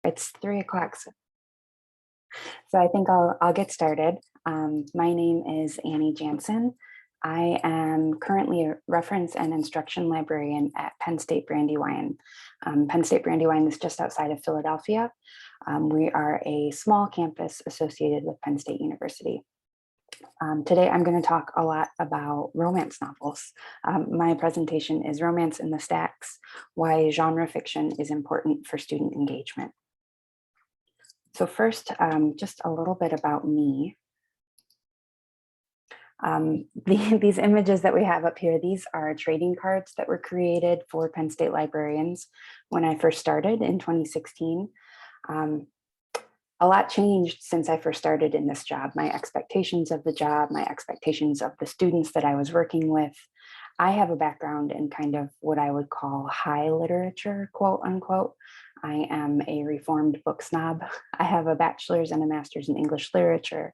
It's 3 o'clock, so I think I'll get started. My name is Annie Jansen. I am currently a reference and instruction librarian at Penn State Brandywine. Penn State Brandywine is just outside of Philadelphia. We are a small campus associated with Penn State University. Today, I'm going to talk a lot about romance novels. My presentation is Romance in the Stacks: Why Genre Fiction is Important for Student Engagement. So first, just a little bit about me. These images that we have up here, these are trading cards that were created for Penn State librarians when I first started in 2016. A lot changed since I first started in this job. My expectations of the job, my expectations of the students that I was working with. I have a background in kind of what I would call high literature, quote unquote. I am a reformed book snob. I have a bachelor's and a master's in English literature.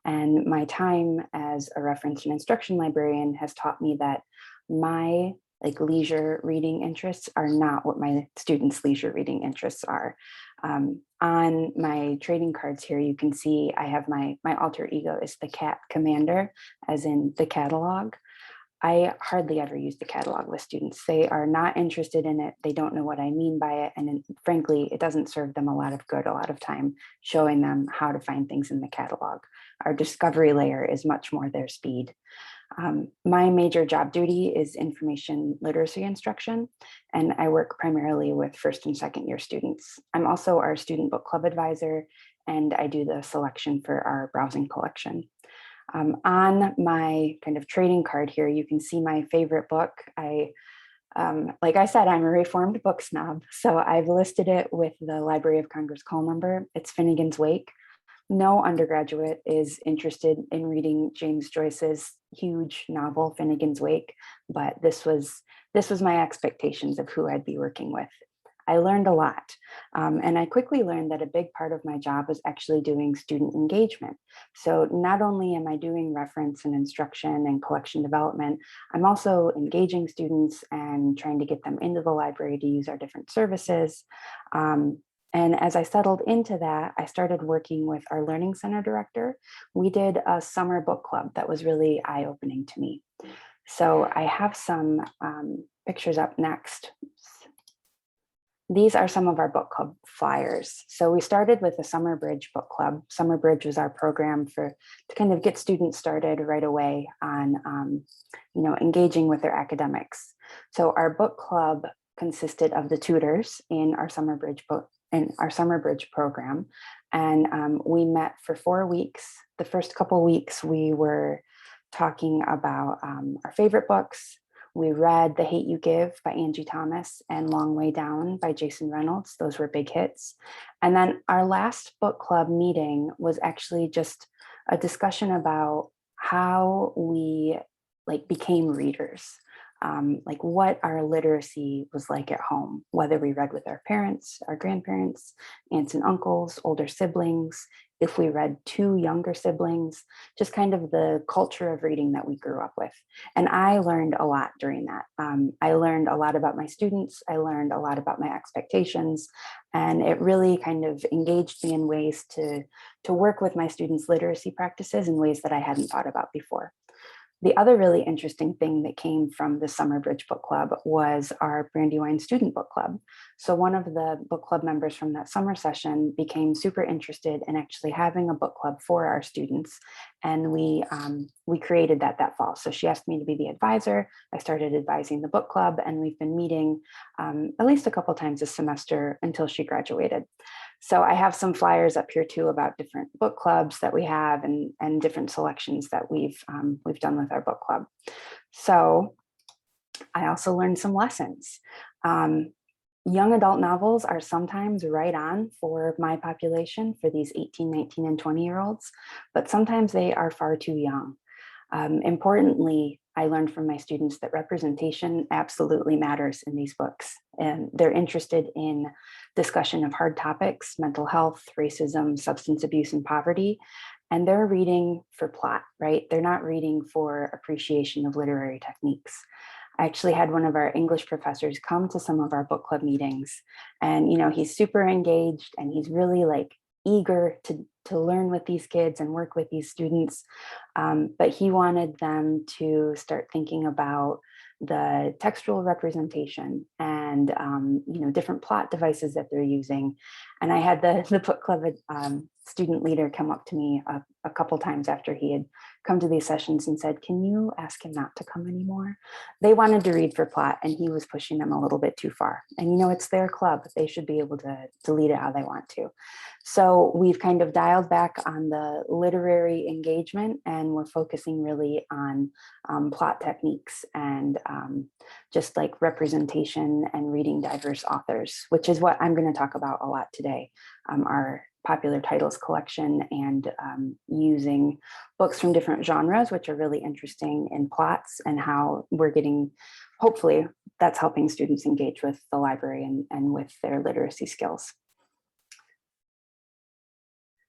And my time as a reference and instruction librarian has taught me that my leisure reading interests are not what my students' leisure reading interests are. On my trading cards here, you can see I have my alter ego is the cat commander, as in the catalog. I hardly ever use the catalog with students. They are not interested in it. They don't know what I mean by it. And frankly, it doesn't serve them a lot of good a lot of time showing them how to find things in the catalog. Our discovery layer is much more their speed. My major job duty is information literacy instruction, and I work primarily with first and second year students. I'm also our student book club advisor, and I do the selection for our browsing collection. On my kind of trading card here, you can see my favorite book. Like I said, I'm a reformed book snob, so I've listed it with the Library of Congress call number. It's Finnegan's Wake. No undergraduate is interested in reading James Joyce's huge novel, Finnegan's Wake, but this was my expectations of who I'd be working with. I learned a lot, and I quickly learned that a big part of my job was actually doing student engagement. So not only am I doing reference and instruction and collection development, I'm also engaging students and trying to get them into the library to use our different services. And as I settled into that, I started working with our Learning Center director. We did a summer book club that was really eye-opening to me. So I have some pictures up next. These are some of our book club flyers. So we started with the Summer Bridge book club. Summer Bridge was our program to kind of get students started right away on engaging with their academics. So our book club consisted of the tutors in our Summer Bridge program. And we met for 4 weeks. The first couple weeks, we were talking about our favorite books. We read The Hate You Give by Angie Thomas and Long Way Down by Jason Reynolds. Those were big hits. And then our last book club meeting was actually just a discussion about how we became readers. What our literacy was like at home, whether we read with our parents, our grandparents, aunts and uncles, older siblings, if we read to younger siblings, just kind of the culture of reading that we grew up with. And I learned a lot during that. I learned a lot about my students. I learned a lot about my expectations, and it really kind of engaged me in ways to work with my students' literacy practices in ways that I hadn't thought about before. The other really interesting thing that came from the Summer Bridge Book Club was our Brandywine Student Book Club. So one of the book club members from that summer session became super interested in actually having a book club for our students. And we created that fall. So she asked me to be the advisor. I started advising the book club, and we've been meeting at least a couple times this semester until she graduated. So I have some flyers up here too about different book clubs that we have and different selections that we've done with our book club. So I also learned some lessons. Young adult novels are sometimes right on for my population, for these 18, 19, and 20-year-olds, but sometimes they are far too young. Importantly, I learned from my students that representation absolutely matters in these books, and they're interested in discussion of hard topics, mental health, racism, substance abuse, and poverty, and they're reading for plot, right? They're not reading for appreciation of literary techniques. I actually had one of our English professors come to some of our book club meetings, and he's super engaged and he's really like eager to learn with these kids and work with these students. But he wanted them to start thinking about the textual representation and different plot devices that they're using. And I had the book club student leader come up to me a couple times after he had come to these sessions and said, "Can you ask him not to come anymore?" They wanted to read for plot and he was pushing them a little bit too far. And it's their club. They should be able to lead it how they want to. So we've kind of dialed back on the literary engagement, and we're focusing really on plot techniques and just like representation and reading diverse authors, which is what I'm going to talk about a lot today. Our popular titles collection and using books from different genres, which are really interesting in plots, and how we're getting, hopefully that's helping students engage with the library and with their literacy skills.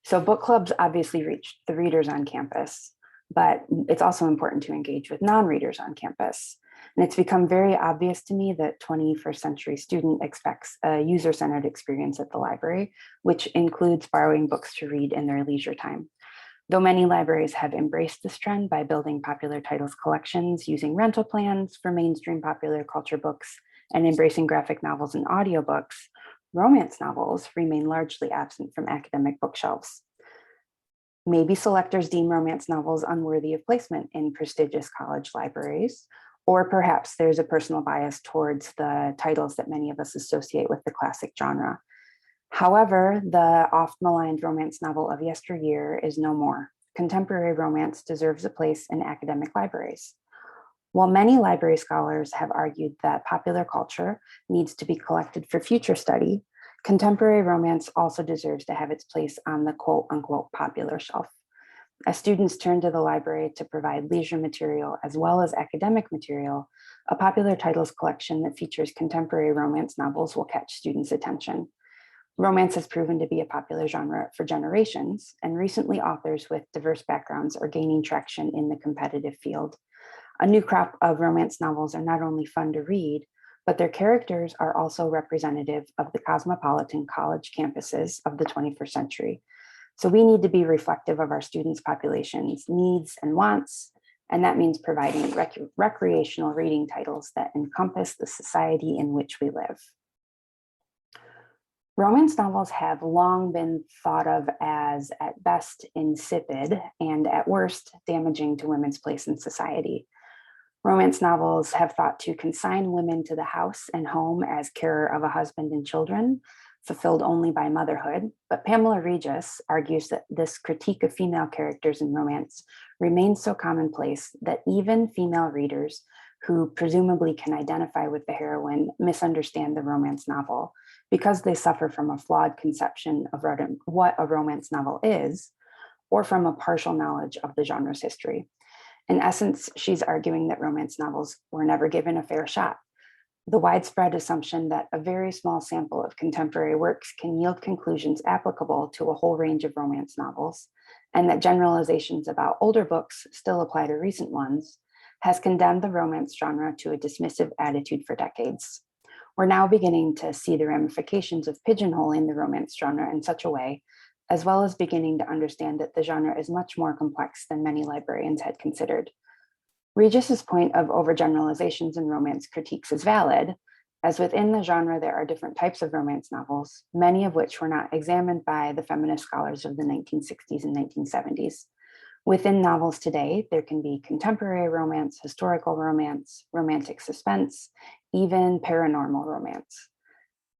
So book clubs obviously reach the readers on campus, but it's also important to engage with non-readers on campus. And it's become very obvious to me that 21st century student expects a user-centered experience at the library, which includes borrowing books to read in their leisure time. Though many libraries have embraced this trend by building popular titles collections, using rental plans for mainstream popular culture books, and embracing graphic novels and audiobooks, romance novels remain largely absent from academic bookshelves. Maybe selectors deem romance novels unworthy of placement in prestigious college libraries, or perhaps there's a personal bias towards the titles that many of us associate with the classic genre. However, the oft-maligned romance novel of yesteryear is no more. Contemporary romance deserves a place in academic libraries. While many library scholars have argued that popular culture needs to be collected for future study, contemporary romance also deserves to have its place on the quote-unquote popular shelf. As students turn to the library to provide leisure material as well as academic material, a popular titles collection that features contemporary romance novels will catch students' attention. Romance has proven to be a popular genre for generations, and recently authors with diverse backgrounds are gaining traction in the competitive field. A new crop of romance novels are not only fun to read, but their characters are also representative of the cosmopolitan college campuses of the 21st century. So we need to be reflective of our students' population's needs and wants, and that means providing recreational reading titles that encompass the society in which we live. Romance novels have long been thought of as, at best, insipid and at worst, damaging to women's place in society. Romance novels have thought to consign women to the house and home as carer of a husband and children, fulfilled only by motherhood. But Pamela Regis argues that this critique of female characters in romance remains so commonplace that even female readers who presumably can identify with the heroine misunderstand the romance novel because they suffer from a flawed conception of what a romance novel is, or from a partial knowledge of the genre's history. In essence, she's arguing that romance novels were never given a fair shot. The widespread assumption that a very small sample of contemporary works can yield conclusions applicable to a whole range of romance novels, and that generalizations about older books still apply to recent ones, has condemned the romance genre to a dismissive attitude for decades. We're now beginning to see the ramifications of pigeonholing the romance genre in such a way, as well as beginning to understand that the genre is much more complex than many librarians had considered. Regis's point of overgeneralizations in romance critiques is valid, as within the genre there are different types of romance novels, many of which were not examined by the feminist scholars of the 1960s and 1970s. Within novels today, there can be contemporary romance, historical romance, romantic suspense, even paranormal romance.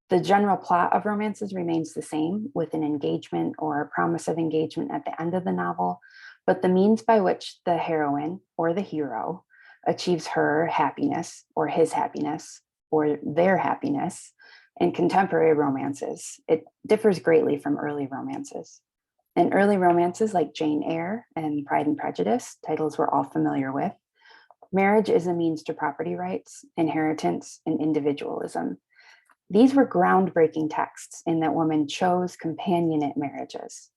The general plot of romances remains the same, with an engagement or a promise of engagement at the end of the novel, but the means by which the heroine or the hero achieves her happiness or his happiness or their happiness in contemporary romances, it differs greatly from early romances. In early romances like Jane Eyre and Pride and Prejudice, titles we're all familiar with, marriage is a means to property rights, inheritance, and individualism. These were groundbreaking texts in that women chose companionate marriages.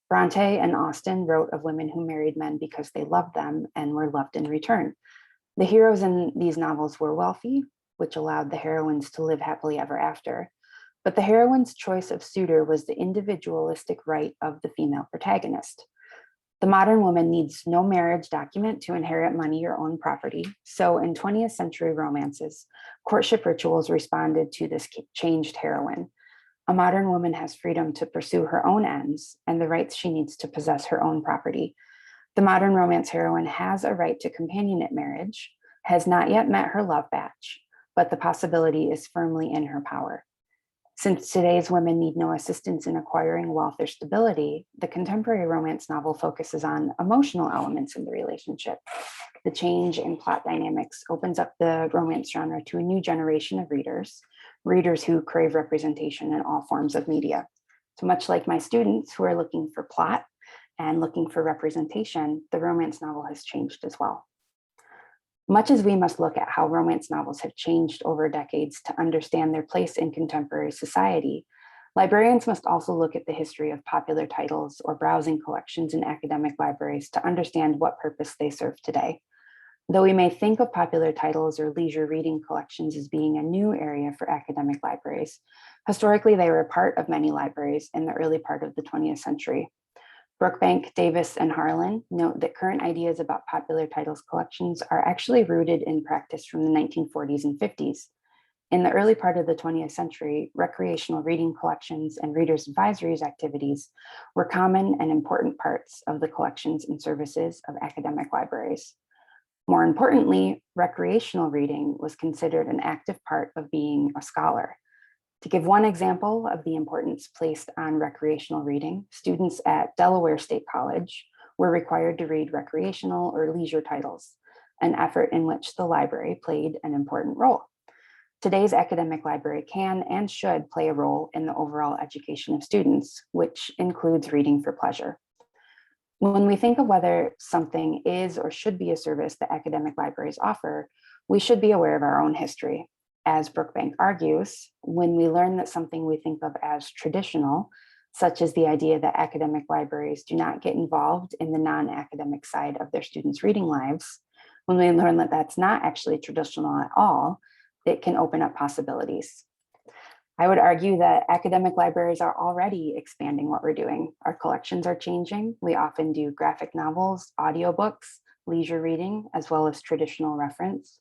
Bronte and Austen wrote of women who married men because they loved them and were loved in return. The heroes in these novels were wealthy, which allowed the heroines to live happily ever after. But the heroine's choice of suitor was the individualistic right of the female protagonist. The modern woman needs no marriage document to inherit money or own property. So in 20th century romances, courtship rituals responded to this changed heroine. A modern woman has freedom to pursue her own ends and the rights she needs to possess her own property. The modern romance heroine has a right to companionate marriage, has not yet met her love match, but the possibility is firmly in her power. Since today's women need no assistance in acquiring wealth or stability, the contemporary romance novel focuses on emotional elements in the relationship. The change in plot dynamics opens up the romance genre to a new generation of readers who crave representation in all forms of media. So much like my students who are looking for plot and looking for representation, the romance novel has changed as well. Much as we must look at how romance novels have changed over decades to understand their place in contemporary society, librarians must also look at the history of popular titles or browsing collections in academic libraries to understand what purpose they serve today. Though we may think of popular titles or leisure reading collections as being a new area for academic libraries, historically they were a part of many libraries in the early part of the 20th century. Brookbank, Davis, and Harlan note that current ideas about popular titles collections are actually rooted in practice from the 1940s and 50s. In the early part of the 20th century, recreational reading collections and readers' advisories activities were common and important parts of the collections and services of academic libraries. More importantly, recreational reading was considered an active part of being a scholar. To give one example of the importance placed on recreational reading, students at Delaware State College were required to read recreational or leisure titles, an effort in which the library played an important role. Today's academic library can and should play a role in the overall education of students, which includes reading for pleasure. When we think of whether something is or should be a service that academic libraries offer, we should be aware of our own history. As Brookbank argues, when we learn that something we think of as traditional, such as the idea that academic libraries do not get involved in the non-academic side of their students' reading lives, when we learn that that's not actually traditional at all, it can open up possibilities. I would argue that academic libraries are already expanding what we're doing. Our collections are changing. We often do graphic novels, audiobooks, leisure reading, as well as traditional reference.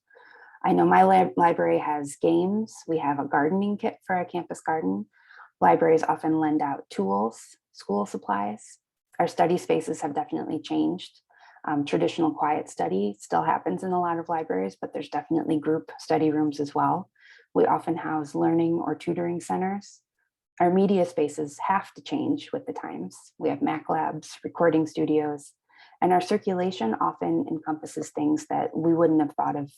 I know my library has games. We have a gardening kit for our campus garden. Libraries often lend out tools, school supplies. Our study spaces have definitely changed. Traditional quiet study still happens in a lot of libraries, but there's definitely group study rooms as well. We often house learning or tutoring centers. Our media spaces have to change with the times. We have Mac labs, recording studios, and our circulation often encompasses things that we wouldn't have thought of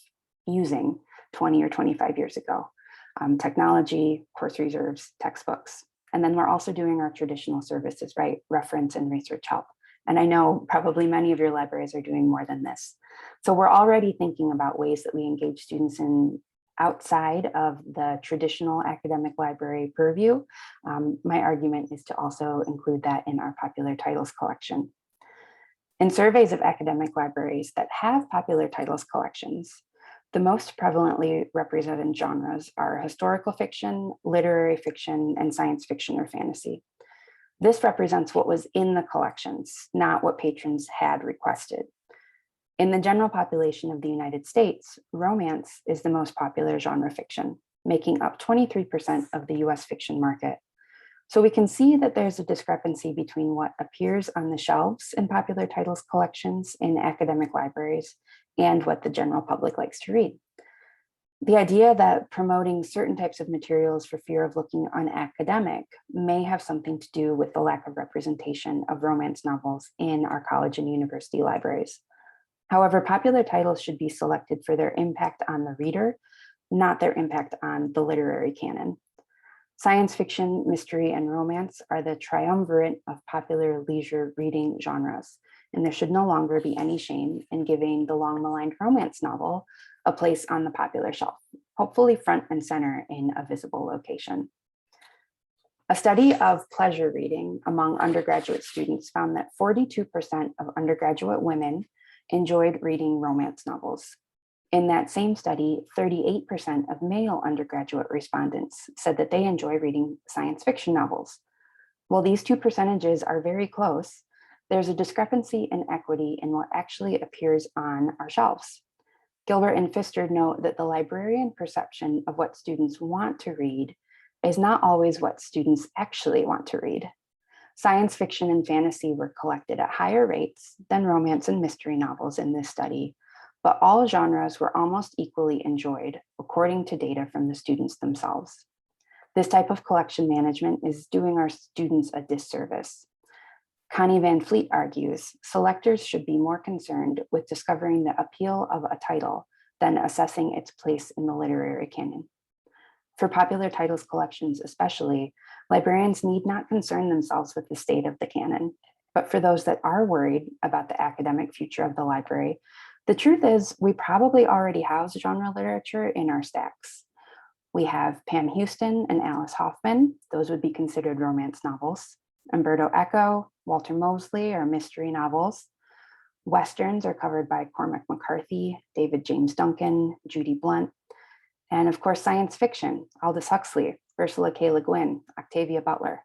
using 20 or 25 years ago. Technology, course reserves, textbooks. And then we're also doing our traditional services, right? Reference and research help. And I know probably many of your libraries are doing more than this. So we're already thinking about ways that we engage students in outside of the traditional academic library purview. My argument is to also include that in our popular titles collection. In surveys of academic libraries that have popular titles collections, the most prevalently represented genres are historical fiction, literary fiction, and science fiction or fantasy. This represents what was in the collections, not what patrons had requested. In the general population of the United States, romance is the most popular genre fiction, making up 23% of the US fiction market. So we can see that there's a discrepancy between what appears on the shelves in popular titles collections in academic libraries and what the general public likes to read. The idea that promoting certain types of materials for fear of looking unacademic may have something to do with the lack of representation of romance novels in our college and university libraries. However, popular titles should be selected for their impact on the reader, not their impact on the literary canon. Science fiction, mystery, and romance are the triumvirate of popular leisure reading genres, and there should no longer be any shame in giving the long-maligned romance novel a place on the popular shelf, hopefully front and center in a visible location. A study of pleasure reading among undergraduate students found that 42% of undergraduate women enjoyed reading romance novels. In that same study, 38% of male undergraduate respondents said that they enjoy reading science fiction novels. While these two percentages are very close, there's a discrepancy in equity in what actually appears on our shelves. Gilbert and Pfister note that the librarian perception of what students want to read is not always what students actually want to read. Science fiction and fantasy were collected at higher rates than romance and mystery novels in this study, but all genres were almost equally enjoyed, according to data from the students themselves. This type of collection management is doing our students a disservice. Connie Van Fleet argues selectors should be more concerned with discovering the appeal of a title than assessing its place in the literary canon. For popular titles collections especially, librarians need not concern themselves with the state of the canon. But for those that are worried about the academic future of the library, the truth is we probably already house genre literature in our stacks. We have Pam Houston and Alice Hoffman. Those would be considered romance novels. Umberto Eco, Walter Mosley are mystery novels. Westerns are covered by Cormac McCarthy, David James Duncan, Judy Blunt. And of course, science fiction, Aldous Huxley, Ursula K. Le Guin, Octavia Butler.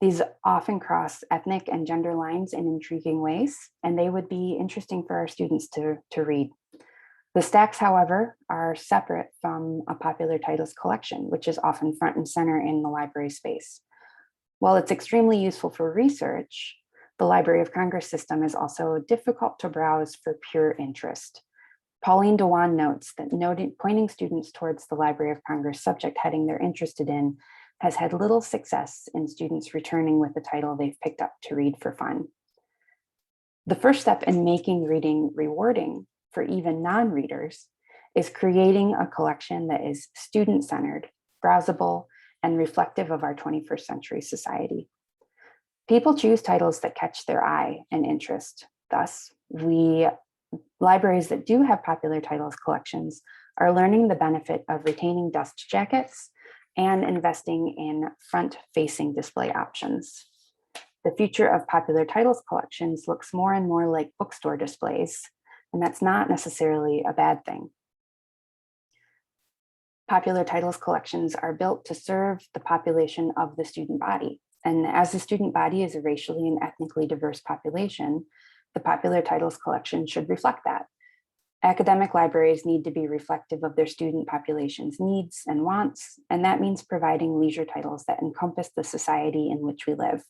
These often cross ethnic and gender lines in intriguing ways, and they would be interesting for our students to read. The stacks, however, are separate from a popular titles collection, which is often front and center in the library space. While it's extremely useful for research, the Library of Congress system is also difficult to browse for pure interest. Pauline Dewan notes that pointing students towards the Library of Congress subject heading they're interested in has had little success in students returning with a title they've picked up to read for fun. The first step in making reading rewarding for even non-readers is creating a collection that is student-centered, browsable, and reflective of our 21st century society. People choose titles that catch their eye and interest. Thus, libraries that do have popular titles collections are learning the benefit of retaining dust jackets and investing in front-facing display options. The future of popular titles collections looks more and more like bookstore displays, and that's not necessarily a bad thing. Popular titles collections are built to serve the population of the student body. And as the student body is a racially and ethnically diverse population, the popular titles collection should reflect that. Academic libraries need to be reflective of their student population's needs and wants, and that means providing leisure titles that encompass the society in which we live.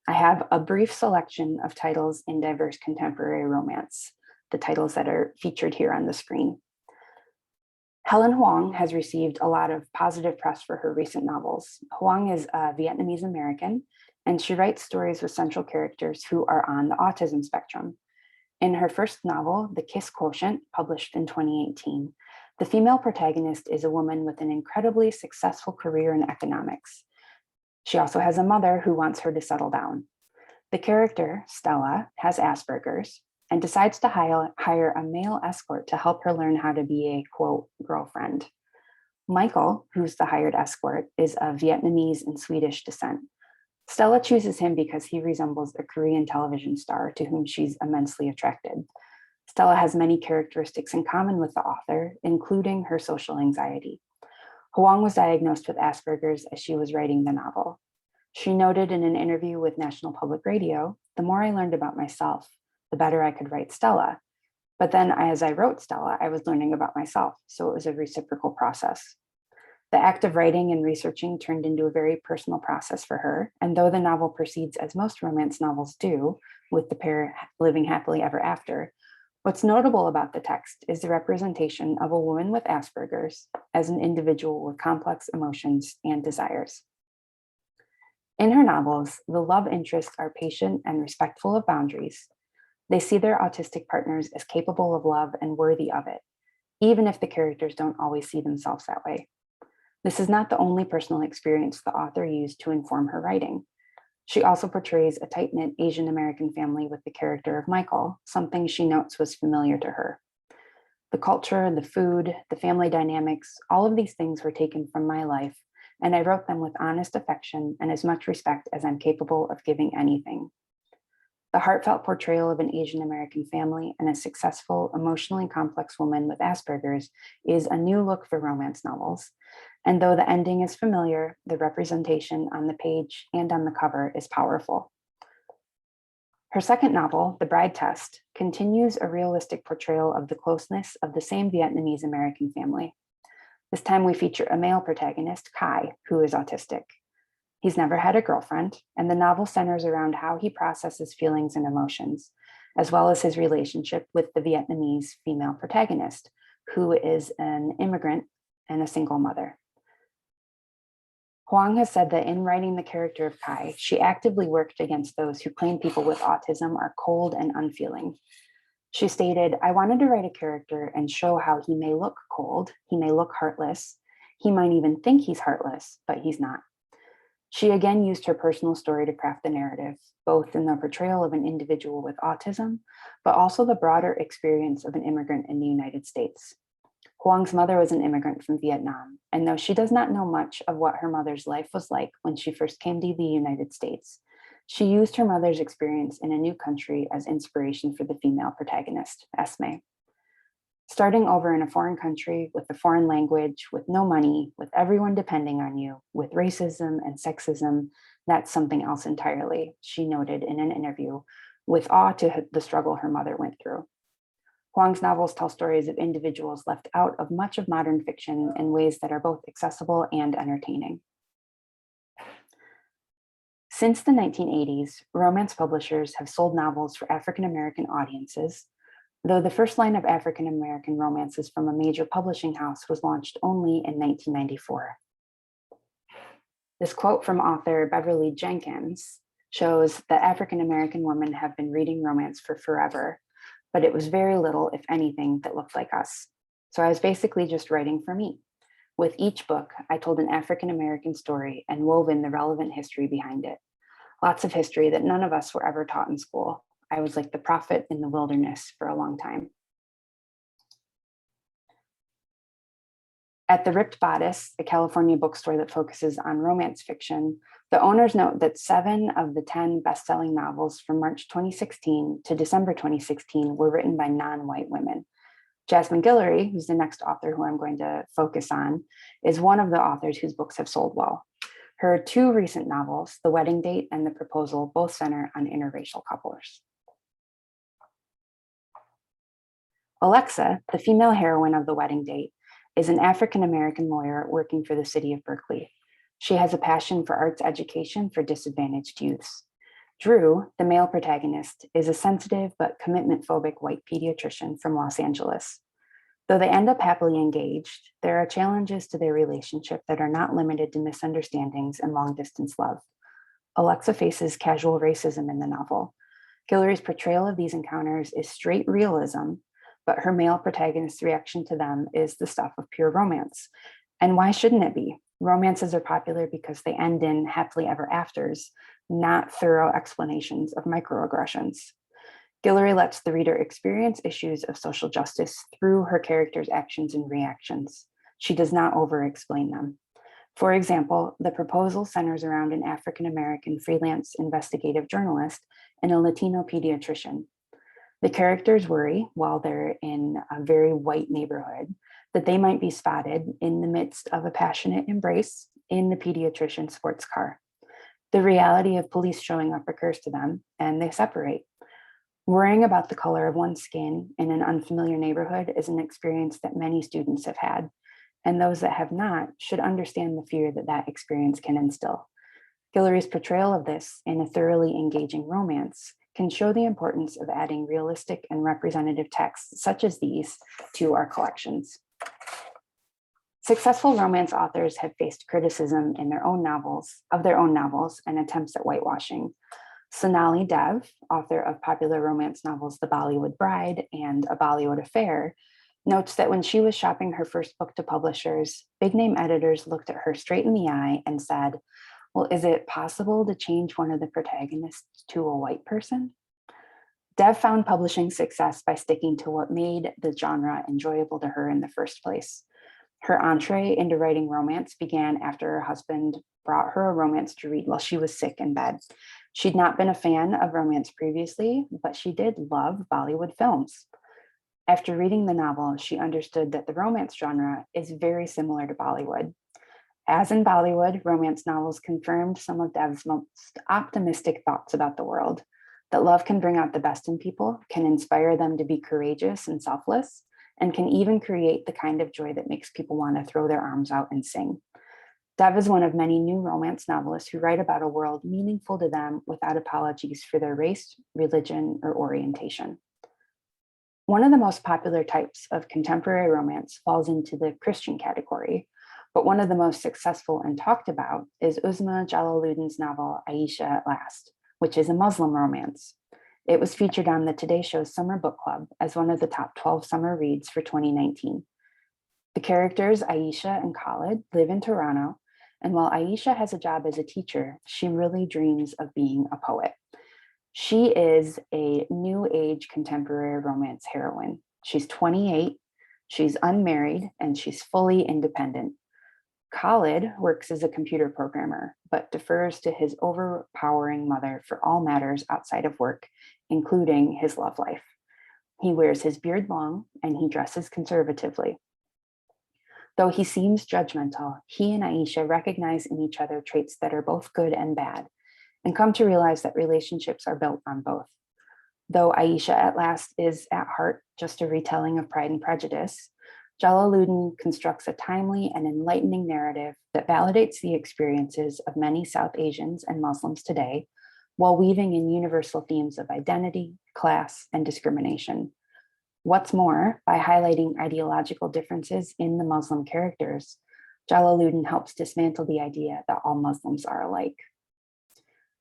I have a brief selection of titles in diverse contemporary romance, the titles that are featured here on the screen. Helen Hoang has received a lot of positive press for her recent novels. Hoang is a Vietnamese American, and she writes stories with central characters who are on the autism spectrum. In her first novel, The Kiss Quotient, published in 2018, the female protagonist is a woman with an incredibly successful career in economics. She also has a mother who wants her to settle down. The character, Stella, has Asperger's and decides to hire a male escort to help her learn how to be a, quote, girlfriend. Michael, who's the hired escort, is of Vietnamese and Swedish descent. Stella chooses him because he resembles a Korean television star to whom she's immensely attracted. Stella has many characteristics in common with the author, including her social anxiety. Hoang was diagnosed with Asperger's as she was writing the novel. She noted in an interview with National Public Radio, "The more I learned about myself, the better I could write Stella. But then as I wrote Stella, I was learning about myself, so it was a reciprocal process." The act of writing and researching turned into a very personal process for her, and though the novel proceeds as most romance novels do, with the pair living happily ever after, what's notable about the text is the representation of a woman with Asperger's as an individual with complex emotions and desires. In her novels, the love interests are patient and respectful of boundaries. They see their autistic partners as capable of love and worthy of it, even if the characters don't always see themselves that way. This is not the only personal experience the author used to inform her writing. She also portrays a tight-knit Asian American family with the character of Michael, something she notes was familiar to her. The culture, the food, the family dynamics, all of these things were taken from my life, and I wrote them with honest affection and as much respect as I'm capable of giving anything. The heartfelt portrayal of an Asian American family and a successful, emotionally complex woman with Asperger's is a new look for romance novels. And though the ending is familiar, the representation on the page and on the cover is powerful. Her second novel, The Bride Test, continues a realistic portrayal of the closeness of the same Vietnamese American family. This time we feature a male protagonist, Kai, who is autistic. He's never had a girlfriend, and the novel centers around how he processes feelings and emotions, as well as his relationship with the Vietnamese female protagonist, who is an immigrant and a single mother. Huang has said that in writing the character of Kai, she actively worked against those who claim people with autism are cold and unfeeling. She stated, "I wanted to write a character and show how he may look cold, he may look heartless, he might even think he's heartless, but he's not." She again used her personal story to craft the narrative, both in the portrayal of an individual with autism, but also the broader experience of an immigrant in the United States. Huang's mother was an immigrant from Vietnam, and though she does not know much of what her mother's life was like when she first came to the United States, she used her mother's experience in a new country as inspiration for the female protagonist, Esme. Starting over in a foreign country with a foreign language, with no money, with everyone depending on you, with racism and sexism, that's something else entirely, she noted in an interview, with awe to the struggle her mother went through. Huang's novels tell stories of individuals left out of much of modern fiction in ways that are both accessible and entertaining. Since the 1980s, romance publishers have sold novels for African American audiences, though the first line of African American romances from a major publishing house was launched only in 1994. This quote from author Beverly Jenkins shows that African American women have been reading romance for forever, but it was very little, if anything, that looked like us. So I was basically just writing for me. With each book, I told an African American story and wove in the relevant history behind it. Lots of history that none of us were ever taught in school. I was like the prophet in the wilderness for a long time. At the Ripped Bodice, a California bookstore that focuses on romance fiction, the owners note that 7 of the 10 best-selling novels from March 2016 to December 2016 were written by non-white women. Jasmine Guillory, who's the next author who I'm going to focus on, is one of the authors whose books have sold well. Her 2 recent novels, The Wedding Date and The Proposal, both center on interracial couples. Alexa, the female heroine of The Wedding Date, is an African-American lawyer working for the city of Berkeley. She has a passion for arts education for disadvantaged youths. Drew, the male protagonist, is a sensitive but commitment-phobic white pediatrician from Los Angeles. Though they end up happily engaged, there are challenges to their relationship that are not limited to misunderstandings and long-distance love. Alexa faces casual racism in the novel. Guillory's portrayal of these encounters is straight realism, but her male protagonist's reaction to them is the stuff of pure romance. And why shouldn't it be? Romances are popular because they end in happily ever afters, not thorough explanations of microaggressions. Guillory lets the reader experience issues of social justice through her character's actions and reactions. She does not over-explain them. For example, The Proposal centers around an African-American freelance investigative journalist and a Latino pediatrician. The characters worry, while they're in a very white neighborhood, that they might be spotted in the midst of a passionate embrace in the pediatrician's sports car. The reality of police showing up occurs to them, and they separate. Worrying about the color of one's skin in an unfamiliar neighborhood is an experience that many students have had, and those that have not should understand the fear that that experience can instill. Guillory's portrayal of this in a thoroughly engaging romance can show the importance of adding realistic and representative texts such as these to our collections. Successful romance authors have faced criticism in their own novels, and attempts at whitewashing. Sonali Dev, author of popular romance novels The Bollywood Bride and A Bollywood Affair, notes that when she was shopping her first book to publishers, big-name editors looked at her straight in the eye and said, "Well, is it possible to change one of the protagonists to a white person?" Dev found publishing success by sticking to what made the genre enjoyable to her in the first place. Her entree into writing romance began after her husband brought her a romance to read while she was sick in bed. She'd not been a fan of romance previously, but she did love Bollywood films. After reading the novel, she understood that the romance genre is very similar to Bollywood. As in Bollywood, romance novels confirmed some of Dev's most optimistic thoughts about the world, that love can bring out the best in people, can inspire them to be courageous and selfless, and can even create the kind of joy that makes people want to throw their arms out and sing. Dev is one of many new romance novelists who write about a world meaningful to them without apologies for their race, religion, or orientation. One of the most popular types of contemporary romance falls into the Christian category, but one of the most successful and talked about is Uzma Jalaluddin's novel Aisha at Last, which is a Muslim romance. It was featured on the Today Show's Summer Book Club as one of the top 12 summer reads for 2019. The characters Aisha and Khalid live in Toronto, and while Aisha has a job as a teacher, she really dreams of being a poet. She is a new age contemporary romance heroine. She's 28, she's unmarried, and she's fully independent. Khalid works as a computer programmer, but defers to his overpowering mother for all matters outside of work, including his love life. He wears his beard long and he dresses conservatively. Though he seems judgmental, he and Aisha recognize in each other traits that are both good and bad, and come to realize that relationships are built on both. Though Aisha at Last is at heart just a retelling of Pride and Prejudice, Jalaluddin constructs a timely and enlightening narrative that validates the experiences of many South Asians and Muslims today, while weaving in universal themes of identity, class, and discrimination. What's more, by highlighting ideological differences in the Muslim characters, Jalaluddin helps dismantle the idea that all Muslims are alike.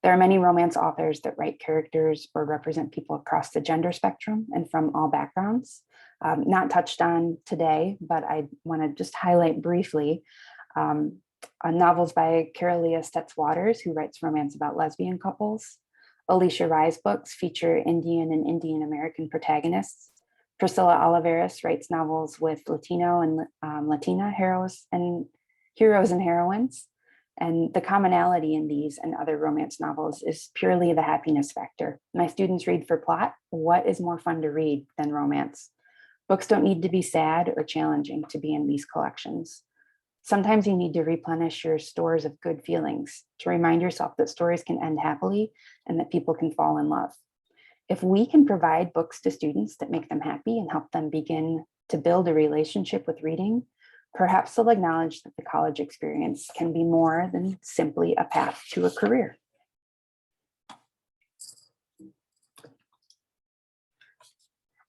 There are many romance authors that write characters or represent people across the gender spectrum and from all backgrounds. Not touched on today, but I want to just highlight briefly novels by Carolia Stets-Waters, who writes romance about lesbian couples. Alicia Rye's books feature Indian and Indian American protagonists. Priscilla Oliveras writes novels with Latino and Latina heroes and heroines. And the commonality in these and other romance novels is purely the happiness factor. My students read for plot. What is more fun to read than romance? Books don't need to be sad or challenging to be in these collections. Sometimes you need to replenish your stores of good feelings to remind yourself that stories can end happily and that people can fall in love. If we can provide books to students that make them happy and help them begin to build a relationship with reading, perhaps they'll acknowledge that the college experience can be more than simply a path to a career.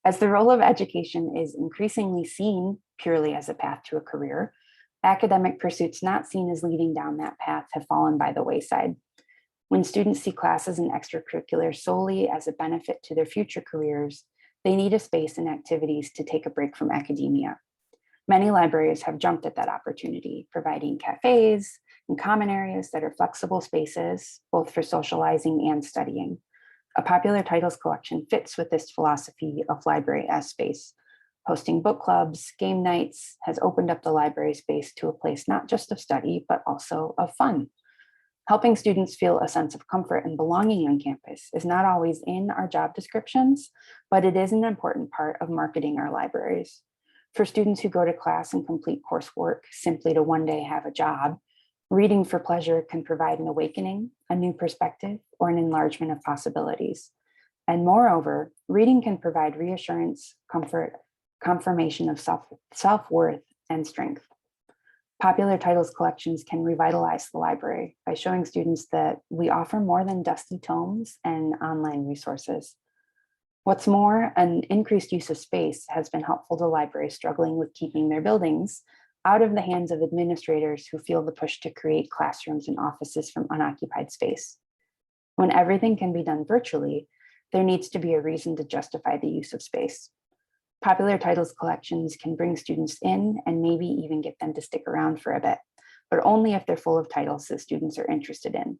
As the role of education is increasingly seen purely as a path to a career, academic pursuits not seen as leading down that path have fallen by the wayside. When students see classes and extracurriculars solely as a benefit to their future careers, they need a space and activities to take a break from academia. Many libraries have jumped at that opportunity, providing cafes and common areas that are flexible spaces, both for socializing and studying. A popular titles collection fits with this philosophy of library as space. Hosting book clubs, game nights has opened up the library space to a place not just of study, but also of fun. Helping students feel a sense of comfort and belonging on campus is not always in our job descriptions, but it is an important part of marketing our libraries. For students who go to class and complete coursework simply to one day have a job, reading for pleasure can provide an awakening, a new perspective, or an enlargement of possibilities. And moreover, reading can provide reassurance, comfort, confirmation of self-worth, and strength. Popular titles collections can revitalize the library by showing students that we offer more than dusty tomes and online resources. What's more, an increased use of space has been helpful to libraries struggling with keeping their buildings out of the hands of administrators who feel the push to create classrooms and offices from unoccupied space. When everything can be done virtually, there needs to be a reason to justify the use of space. Popular titles collections can bring students in and maybe even get them to stick around for a bit, but only if they're full of titles that students are interested in.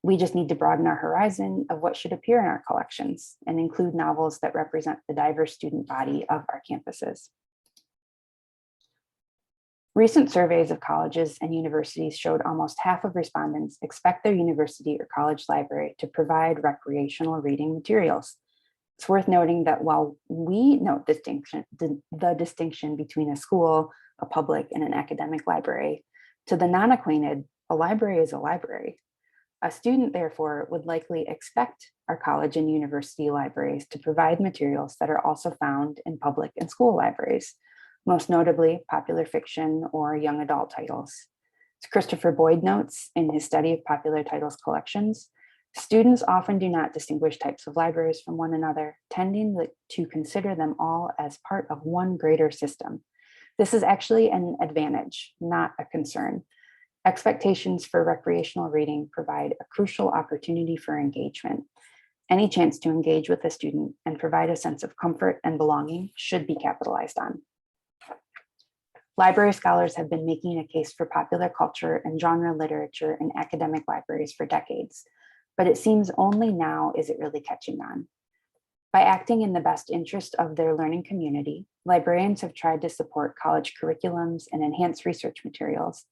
We just need to broaden our horizon of what should appear in our collections and include novels that represent the diverse student body of our campuses. Recent surveys of colleges and universities showed almost half of respondents expect their university or college library to provide recreational reading materials. It's worth noting that while we note the distinction between a school, a public, and an academic library, to the non-acquainted, a library is a library. A student, therefore, would likely expect our college and university libraries to provide materials that are also found in public and school libraries, most notably popular fiction or young adult titles. As Christopher Boyd notes in his study of popular titles collections, students often do not distinguish types of libraries from one another, tending to consider them all as part of one greater system. This is actually an advantage, not a concern. Expectations for recreational reading provide a crucial opportunity for engagement. Any chance to engage with a student and provide a sense of comfort and belonging should be capitalized on. Library scholars have been making a case for popular culture and genre literature in academic libraries for decades, but it seems only now is it really catching on. By acting in the best interest of their learning community, librarians have tried to support college curriculums and enhance research materials,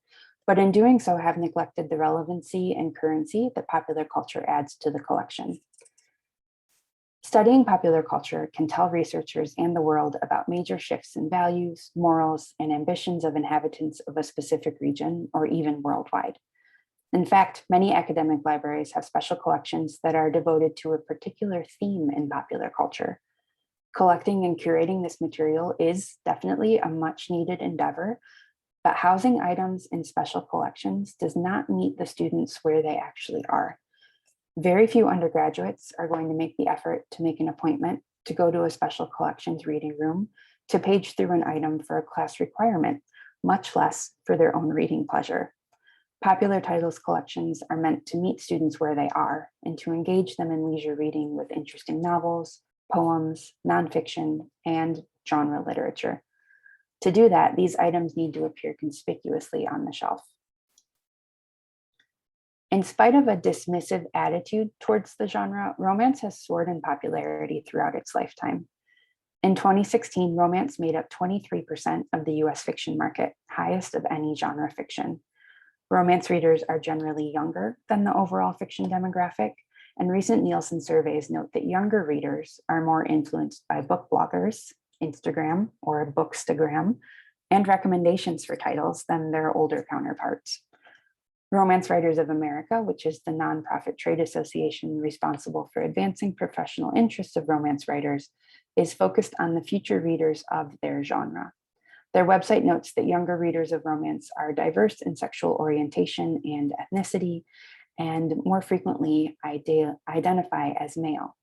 but in doing so have neglected the relevancy and currency that popular culture adds to the collection. Studying popular culture can tell researchers and the world about major shifts in values, morals, and ambitions of inhabitants of a specific region or even worldwide. In fact, many academic libraries have special collections that are devoted to a particular theme in popular culture. Collecting and curating this material is definitely a much needed endeavor, but housing items in special collections does not meet the students where they actually are. Very few undergraduates are going to make the effort to make an appointment to go to a special collections reading room to page through an item for a class requirement, much less for their own reading pleasure. Popular titles collections are meant to meet students where they are and to engage them in leisure reading with interesting novels, poems, nonfiction, and genre literature. To do that, these items need to appear conspicuously on the shelf. In spite of a dismissive attitude towards the genre, romance has soared in popularity throughout its lifetime. In 2016, romance made up 23% of the US fiction market, highest of any genre fiction. Romance readers are generally younger than the overall fiction demographic, and recent Nielsen surveys note that younger readers are more influenced by book bloggers, Instagram or Bookstagram, and recommendations for titles than their older counterparts. Romance Writers of America, which is the nonprofit trade association responsible for advancing professional interests of romance writers, is focused on the future readers of their genre. Their website notes that younger readers of romance are diverse in sexual orientation and ethnicity, and more frequently identify as male.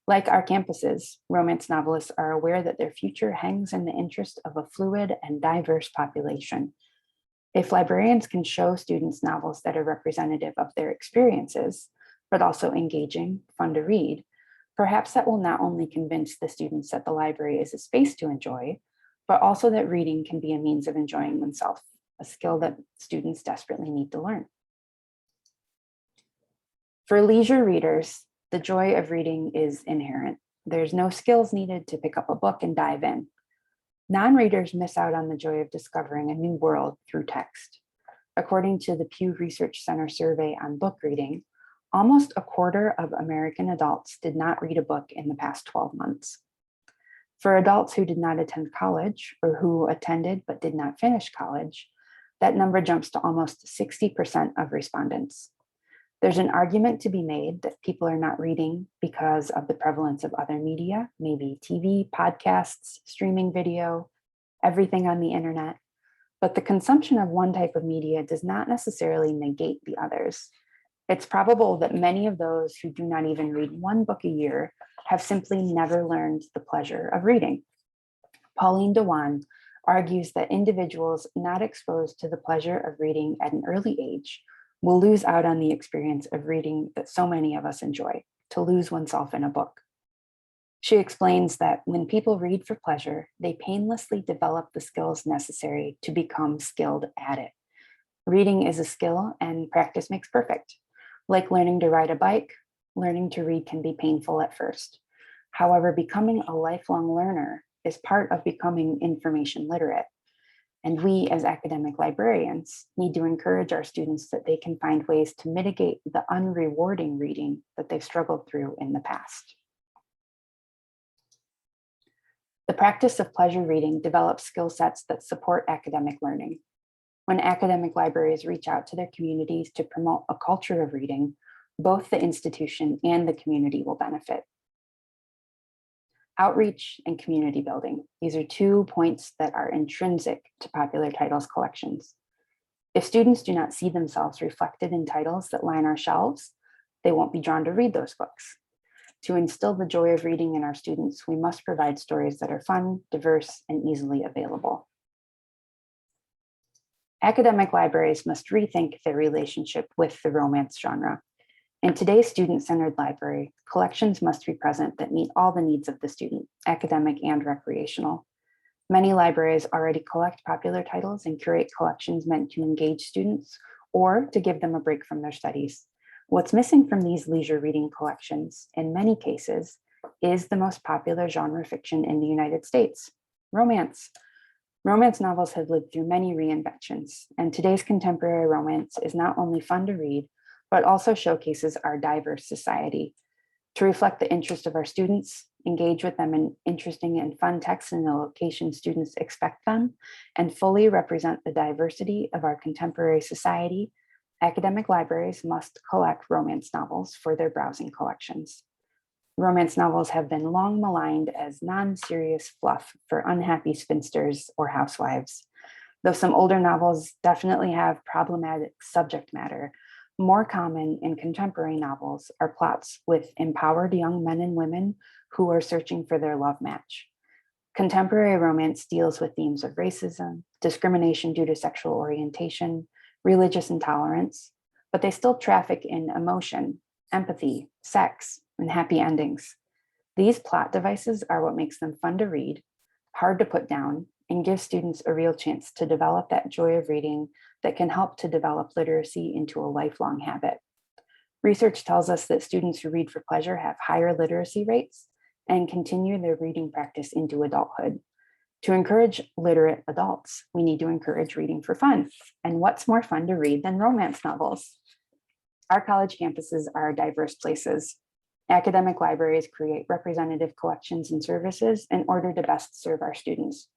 Like our campuses, romance novelists are aware that their future hangs in the interest of a fluid and diverse population. If librarians can show students novels that are representative of their experiences, but also engaging, fun to read, perhaps that will not only convince the students that the library is a space to enjoy, but also that reading can be a means of enjoying oneself, a skill that students desperately need to learn. For leisure readers, the joy of reading is inherent. There's no skills needed to pick up a book and dive in. Non-readers miss out on the joy of discovering a new world through text. According to the Pew Research Center survey on book reading, almost a quarter of American adults did not read a book in the past 12 months. For adults who did not attend college or who attended but did not finish college, that number jumps to almost 60% of respondents. There's an argument to be made that people are not reading because of the prevalence of other media, maybe TV, podcasts, streaming video, everything on the internet. But the consumption of one type of media does not necessarily negate the others. It's probable that many of those who do not even read one book a year have simply never learned the pleasure of reading. Pauline Dewan argues that individuals not exposed to the pleasure of reading at an early age will lose out on the experience of reading that so many of us enjoy, to lose oneself in a book. She explains that when people read for pleasure, they painlessly develop the skills necessary to become skilled at it. Reading is a skill and practice makes perfect. Like learning to ride a bike, learning to read can be painful at first. However, becoming a lifelong learner is part of becoming information literate. And we as academic librarians need to encourage our students that they can find ways to mitigate the unrewarding reading that they've struggled through in the past. The practice of pleasure reading develops skill sets that support academic learning. When academic libraries reach out to their communities to promote a culture of reading, both the institution and the community will benefit. Outreach and community building. These are 2 points that are intrinsic to popular titles collections. If students do not see themselves reflected in titles that line our shelves, they won't be drawn to read those books. To instill the joy of reading in our students, we must provide stories that are fun, diverse, and easily available. Academic libraries must rethink their relationship with the romance genre. In today's student-centered library, collections must be present that meet all the needs of the student, academic and recreational. Many libraries already collect popular titles and curate collections meant to engage students or to give them a break from their studies. What's missing from these leisure reading collections, in many cases, is the most popular genre fiction in the United States, romance. Romance novels have lived through many reinventions, and today's contemporary romance is not only fun to read, but also showcases our diverse society. To reflect the interest of our students, engage with them in interesting and fun texts in the location students expect them, and fully represent the diversity of our contemporary society, academic libraries must collect romance novels for their browsing collections. Romance novels have been long maligned as non-serious fluff for unhappy spinsters or housewives. Though some older novels definitely have problematic subject matter, more common in contemporary novels are plots with empowered young men and women who are searching for their love match. Contemporary romance deals with themes of racism, discrimination due to sexual orientation, religious intolerance, but they still traffic in emotion, empathy, sex, and happy endings. These plot devices are what makes them fun to read, hard to put down, and give students a real chance to develop that joy of reading that can help to develop literacy into a lifelong habit. Research tells us that students who read for pleasure have higher literacy rates and continue their reading practice into adulthood. To encourage literate adults, we need to encourage reading for fun. And what's more fun to read than romance novels? Our college campuses are diverse places. Academic libraries create representative collections and services in order to best serve our students.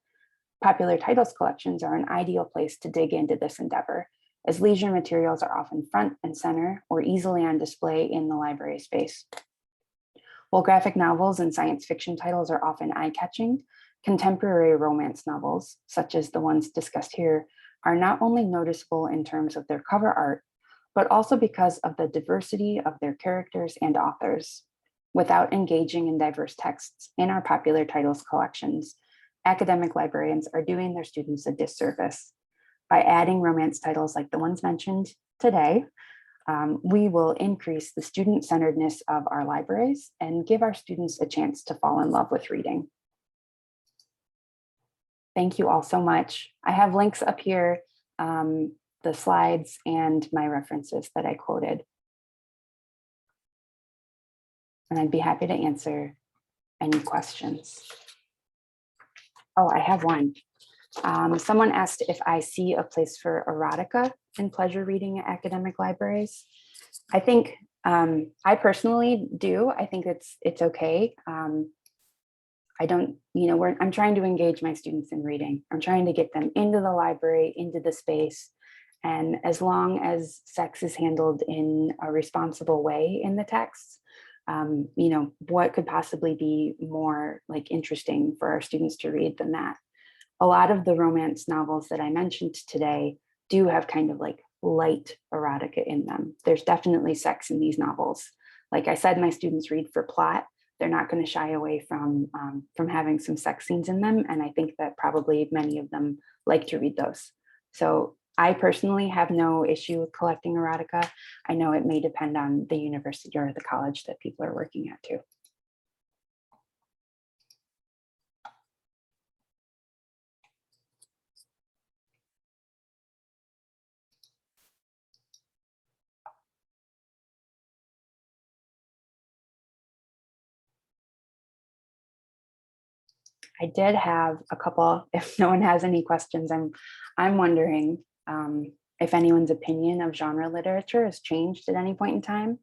Popular titles collections are an ideal place to dig into this endeavor, as leisure materials are often front and center or easily on display in the library space. While graphic novels and science fiction titles are often eye-catching, contemporary romance novels, such as the ones discussed here, are not only noticeable in terms of their cover art, but also because of the diversity of their characters and authors. Without engaging in diverse texts in our popular titles collections, academic librarians are doing their students a disservice. By adding romance titles like the ones mentioned today, we will increase the student-centeredness of our libraries and give our students a chance to fall in love with reading. Thank you all so much. I have links up here, the slides and my references that I quoted. And I'd be happy to answer any questions. Oh, I have one. Someone asked if I see a place for erotica in pleasure reading at academic libraries. I think I personally do. I think it's okay. I don't, I'm trying to engage my students in reading. I'm trying to get them into the library, into the space. And as long as sex is handled in a responsible way in the text, what could possibly be more like interesting for our students to read than that? A lot of the romance novels that I mentioned today do have kind of like light erotica in them. There's definitely sex in these novels. Like I said, my students read for plot. They're not going to shy away from having some sex scenes in them. And I think that probably many of them like to read those. So I personally have no issue with collecting erotica. I know it may depend on the university or the college that people are working at too. I did have a couple, if no one has any questions, I'm wondering if anyone's opinion of genre literature has changed at any point in time.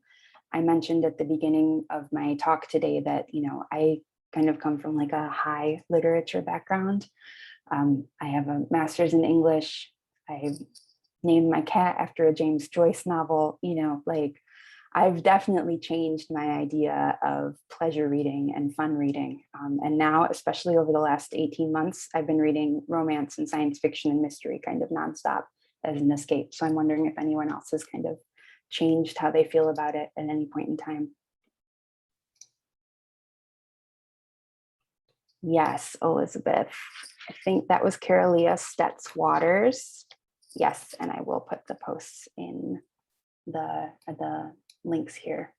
I mentioned at the beginning of my talk today that, I kind of come from like a high literature background. I have a master's in English. I named my cat after a James Joyce novel, like I've definitely changed my idea of pleasure reading and fun reading. And now, especially over the last 18 months, I've been reading romance and science fiction and mystery kind of nonstop as an escape. So I'm wondering if anyone else has kind of changed how they feel about it at any point in time. Yes, Elizabeth. I think that was Carolia Stetz Waters. Yes, and I will put the posts in the links here.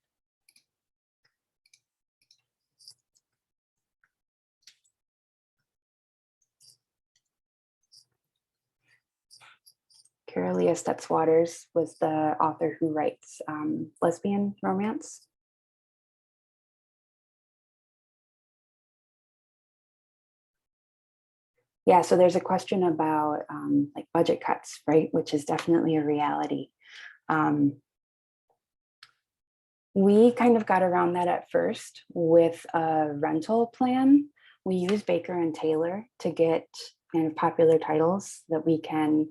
Carolia Stetz Waters was the author who writes lesbian romance. Yeah, so there's a question about like budget cuts, right? Which is definitely a reality. We kind of got around that at first with a rental plan. We use Baker and Taylor to get kind of popular titles that we can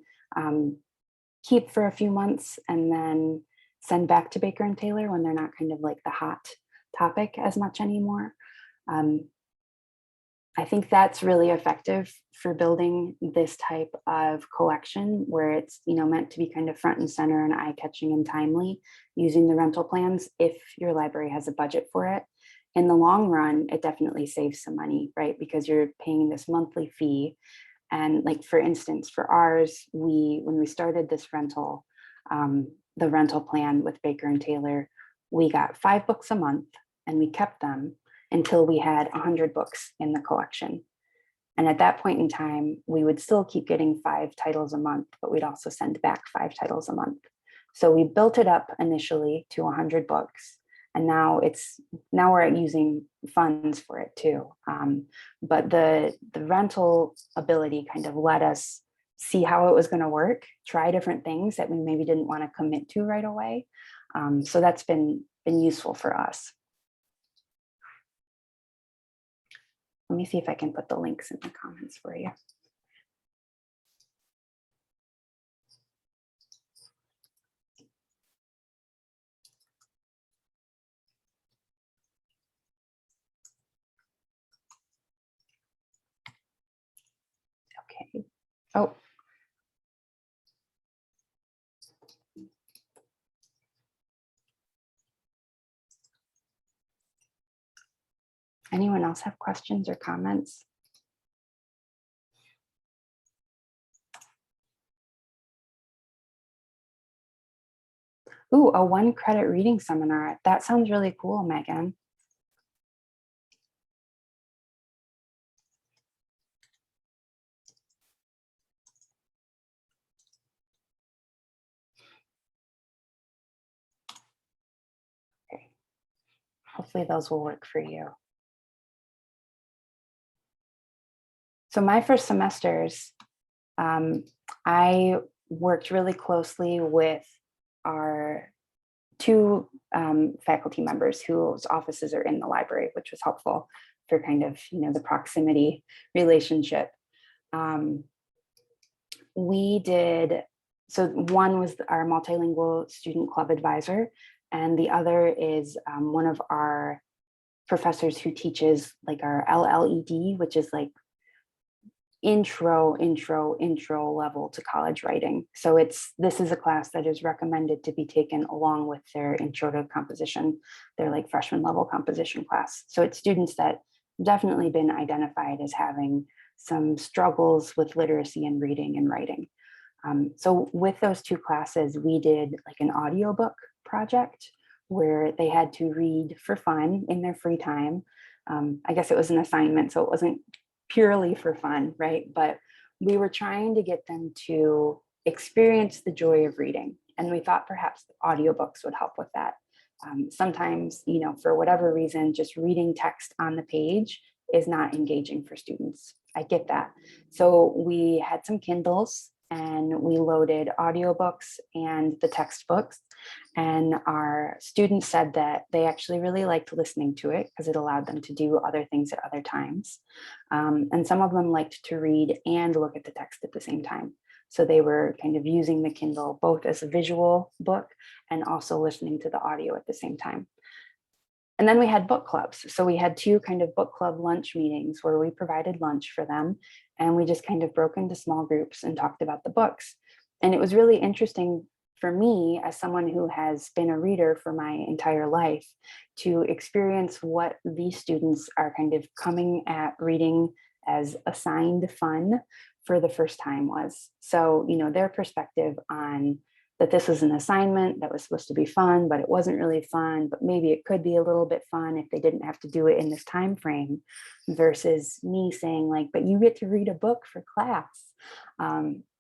keep for a few months and then send back to Baker and Taylor when they're not kind of like the hot topic as much anymore. I think that's really effective for building this type of collection where it's meant to be kind of front and center and eye-catching and timely using the rental plans if your library has a budget for it. In the long run, it definitely saves some money, right? Because you're paying this monthly fee. And like, for instance, for ours, when we started this rental, the rental plan with Baker and Taylor, we got 5 books a month and we kept them until we had 100 books in the collection. And at that point in time, we would still keep getting 5 titles a month, but we'd also send back 5 titles a month. So we built it up initially to 100 books. And now we're using funds for it too. But the rental ability kind of let us see how it was going to work, try different things that we maybe didn't want to commit to right away. So that's been useful for us. Let me see if I can put the links in the comments for you. Okay. Oh. Anyone else have questions or comments? Ooh, a 1-credit reading seminar. That sounds really cool, Megan. Okay. Hopefully those will work for you. So my first semesters, I worked really closely with our 2 faculty members whose offices are in the library, which was helpful for kind of, the proximity relationship. So one was our multilingual student club advisor, and the other is one of our professors who teaches like our LLED, which is like intro level to college writing. So this is a class that is recommended to be taken along with their intro to composition, their like freshman level composition class. So it's students that definitely been identified as having some struggles with literacy and reading and writing. So with those 2 classes, we did like an audiobook project where they had to read for fun in their free time. I guess it was an assignment, so it wasn't purely for fun, right? But we were trying to get them to experience the joy of reading. And we thought perhaps audiobooks would help with that. Sometimes, for whatever reason, just reading text on the page is not engaging for students. I get that. So we had some Kindles and we loaded audiobooks and the textbooks. And our students said that they actually really liked listening to it because it allowed them to do other things at other times. And some of them liked to read and look at the text at the same time. So they were kind of using the Kindle both as a visual book and also listening to the audio at the same time. And then we had book clubs. So we had 2 kind of book club lunch meetings where we provided lunch for them. And we just kind of broke into small groups and talked about the books. And it was really interesting for me, as someone who has been a reader for my entire life, to experience what these students are kind of coming at reading as assigned fun for the first time was. So, their perspective on that this was an assignment that was supposed to be fun, but it wasn't really fun, but maybe it could be a little bit fun if they didn't have to do it in this time frame, versus me saying like, but you get to read a book for class.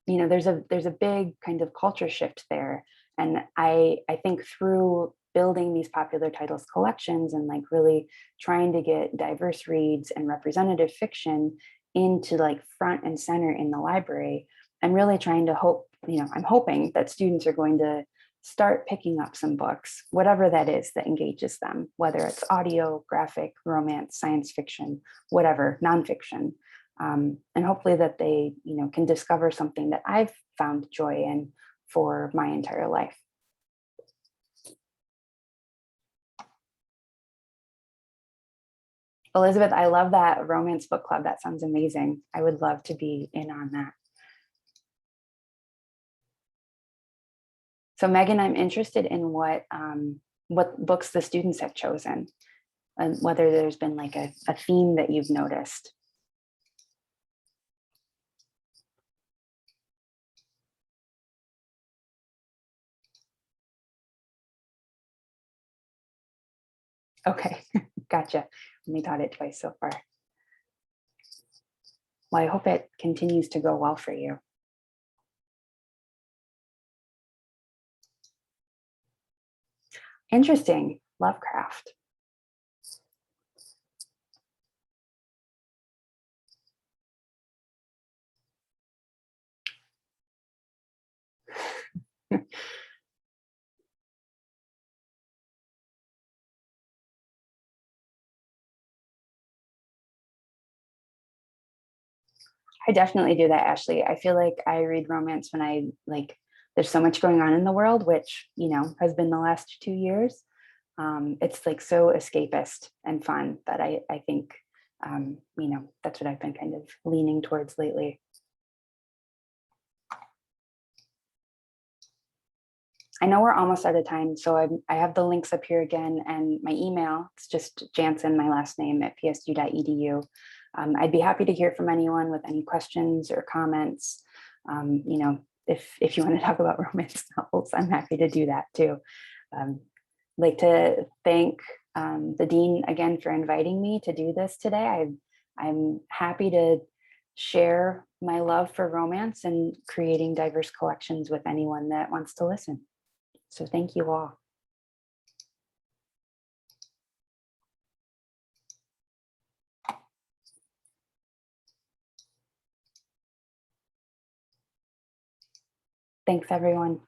There's a big kind of culture shift there. And I think through building these popular titles collections and like really trying to get diverse reads and representative fiction into like front and center in the library, I'm really trying to I'm hoping that students are going to start picking up some books, whatever that is that engages them, whether it's audio, graphic, romance, science fiction, whatever, nonfiction. And hopefully that they, can discover something that I've found joy in for my entire life. Elizabeth, I love that romance book club. That sounds amazing. I would love to be in on that. So Megan, I'm interested in what books the students have chosen, and whether there's been like a theme that you've noticed. Okay, gotcha. Only taught it twice so far. Well, I hope it continues to go well for you. Interesting, Lovecraft. I definitely do that, Ashley. I feel like I read romance when there's so much going on in the world, which, has been the last 2 years. It's like so escapist and fun that I think, that's what I've been kind of leaning towards lately. I know we're almost out of time, so I have the links up here again, and my email, it's just Jansen, my last name, at psu.edu. I'd be happy to hear from anyone with any questions or comments. If you want to talk about romance novels, I'm happy to do that too. Like to thank the Dean again for inviting me to do this today. I'm happy to share my love for romance and creating diverse collections with anyone that wants to listen. So thank you all. Thanks, everyone.